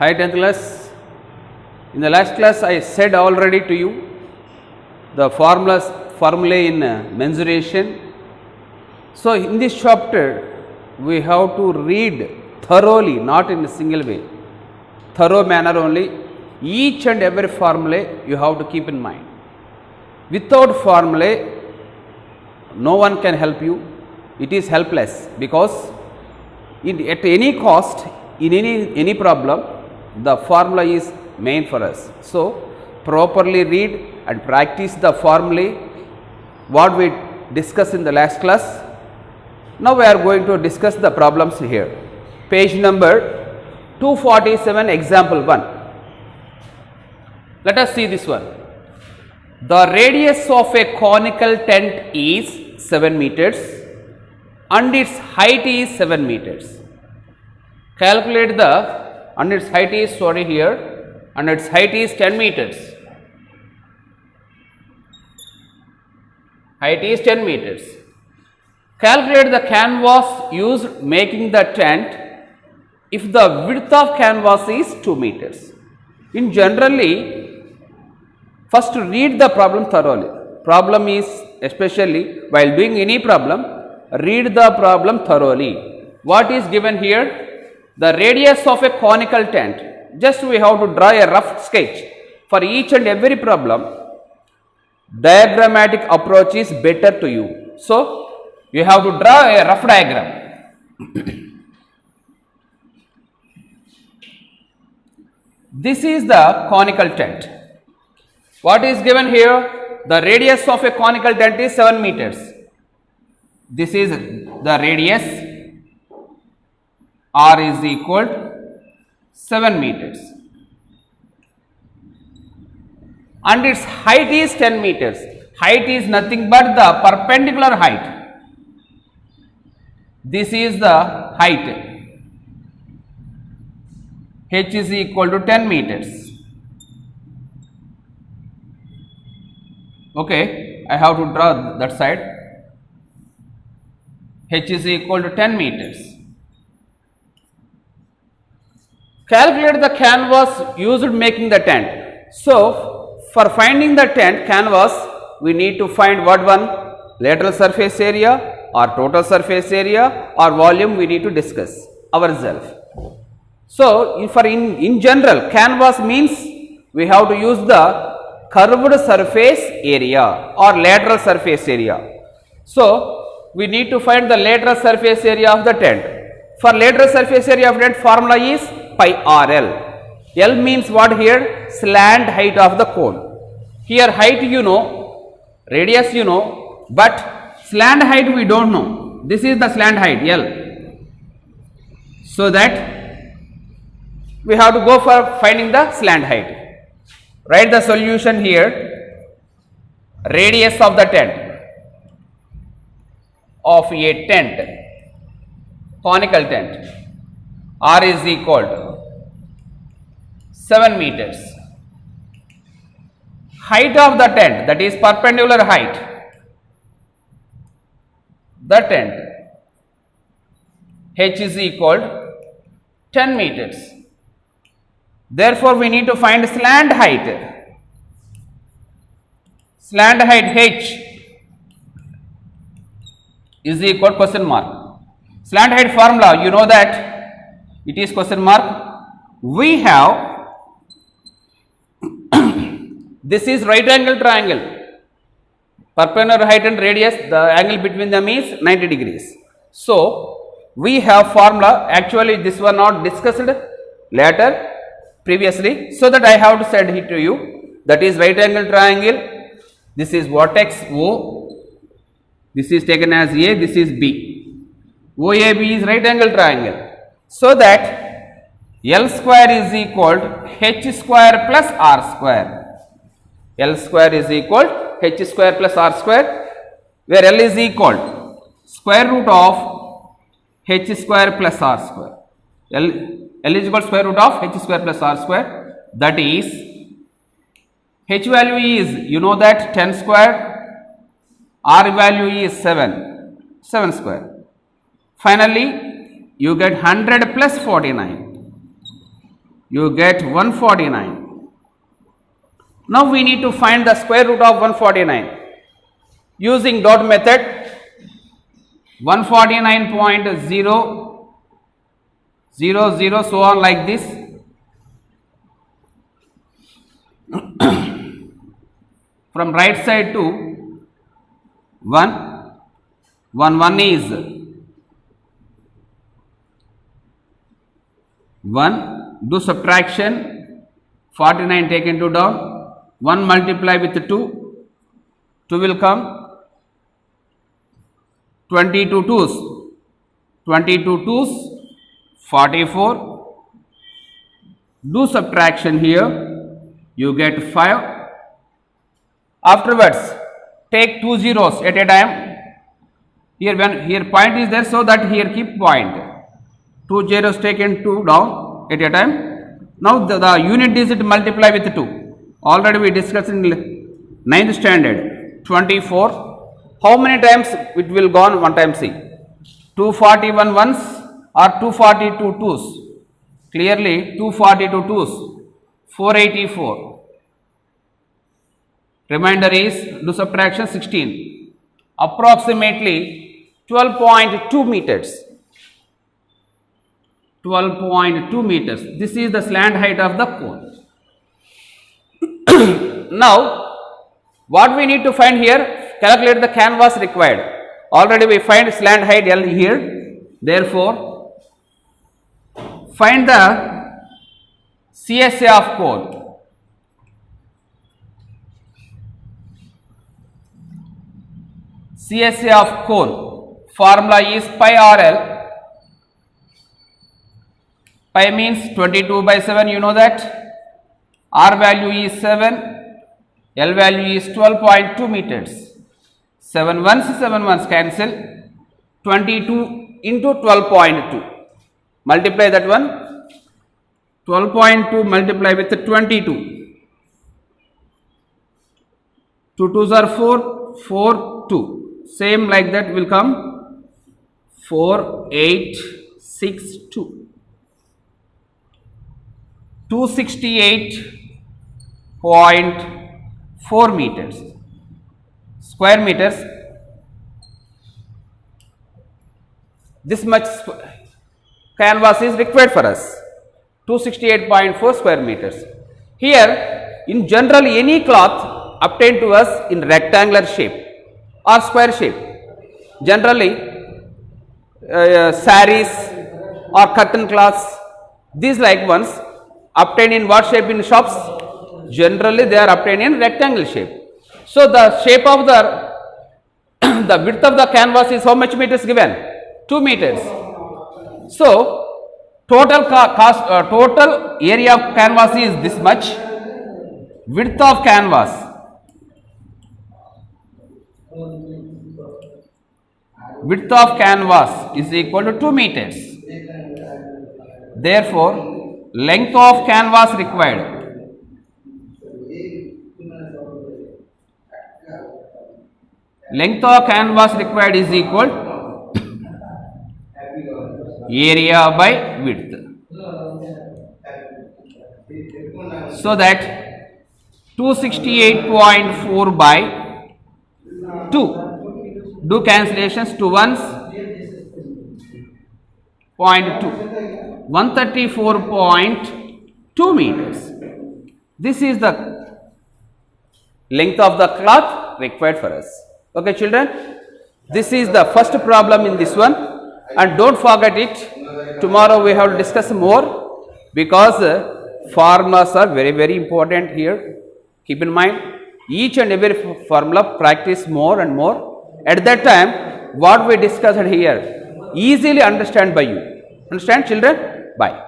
Hi 10th class. In the last class I said already to you the formulae in mensuration. So in this chapter we have to read thoroughly, not in a single way, thorough manner only. Each and every formulae you have to keep in mind. Without formulae no one can help you. It is helpless because at any cost, in any problem, the formula is main for us. So properly read and practice the formulae what we discussed in the last class. Now we are going to discuss the problems here. Page number 247, example 1. Let us see this one. The radius of a conical tent is 7 meters and its height is 7 meters. Calculate the, and its height is here, and its height is 10 meters. Height is 10 meters. Calculate the canvas used making the tent if the width of canvas is 2 meters. In generally, first read the problem thoroughly. Problem is, especially while doing any problem, read the problem thoroughly. What is given here? The radius of a conical tent. Just we have to draw a rough sketch for each and every problem. Diagrammatic approach is better to you. So you have to draw a rough diagram. This is the conical tent. What is given here? The radius of a conical tent is 7 meters. This is the radius. R is equal to 7 meters. And its height is 10 meters. Height is nothing but the perpendicular height. This is the height. H is equal to 10 meters. Okay, I have to draw that side. H is equal to 10 meters. Calculate the canvas used making the tent. So, for finding the tent canvas, we need to find what one? Lateral surface area or total surface area or volume we need to discuss ourselves. So, in general, canvas means we have to use the curved surface area or lateral surface area. So, we need to find the lateral surface area of the tent. For lateral surface area of tent, formula is pi RL. L means what here? Slant height of the cone. Here height you know, radius you know, but slant height we don't know. This is the slant height L. So that we have to go for finding the slant height. Write the solution here. Radius of the tent, of a tent, conical tent, R is equal to 7 meters. Height of the tent, that is perpendicular height, the tent, H is equal to 10 meters. Therefore, we need to find slant height. Slant height H is equal to question mark. Slant height formula, you know that it is question mark. We have this is right angle triangle. Perpendicular height and radius, the angle between them is 90 degrees. So, we have formula. Actually, this was not discussed later previously. So, that I have to send it to you. That is right angle triangle. This is vertex O. This is taken as A. This is B. OAB is right angle triangle. So, that L square is equal to H square plus R square. L square is equal to H square plus R square, where L is equal to square root of H square plus R square. L is equal to square root of H square plus R square. That is, H value is, you know that 10 square, R value is 7 square. Finally, you get 100 plus 49. you get 149. Now we need to find the square root of 149 using dot method. 149.000 so on like this. From right side to 1 is 1. Do subtraction. 49 taken to down. 1 multiply with 2. 2 will come. 22 twos. 22 twos. 44. Do subtraction here. You get 5. Afterwards, take 2 zeros at a time. Here point is there, so that here keep point. 2 zeros taken 2 down at a time. Now the unit digit multiply with 2. Already we discussed in 9th standard. 24. How many times it will go on? One time see. 241 ones or 242 twos. Clearly 242 twos. 484. Remainder is, do subtraction, 16. Approximately 12.2 meters. 12.2 meters. This is the slant height of the cone. Now, what we need to find here? Calculate the canvas required. Already we find slant height L here. Therefore, find the CSA of cone. CSA of cone formula is pi RL. Pi means 22/7, you know that. R value is 7, L value is 12.2 meters. 7 ones cancel. 22 into 12.2. Multiply that one. 12.2 multiply with 22. 2 twos are 4, 4, 2. Same like that will come 4, 8, 6, 2. 268.4 meters. Square meters. This much canvas is required for us. 268.4 square meters. Here, in general, any cloth obtained to us in rectangular shape or square shape. Generally, saris or curtain cloths, these like ones obtained in what shape in shops? Generally, they are obtained in rectangle shape. So the shape of the the width of the canvas is how much meters given? 2 meters. So total total area of canvas is this much. Width of canvas. Width of canvas is equal to 2 meters. Therefore, length of canvas required. Length of canvas required is equal area by width. So that 268.4 by 2. Do cancellations, 2 ones, 0.2. 134.2 meters. This is the length of the cloth required for us. Okay, children, this is the first problem in this one, and don't forget it. Tomorrow we have to discuss more, because formulas are very important here. Keep in mind, each and every formula practice more and more. At that time, what we discussed here easily understand by you. Understand, children? Bye.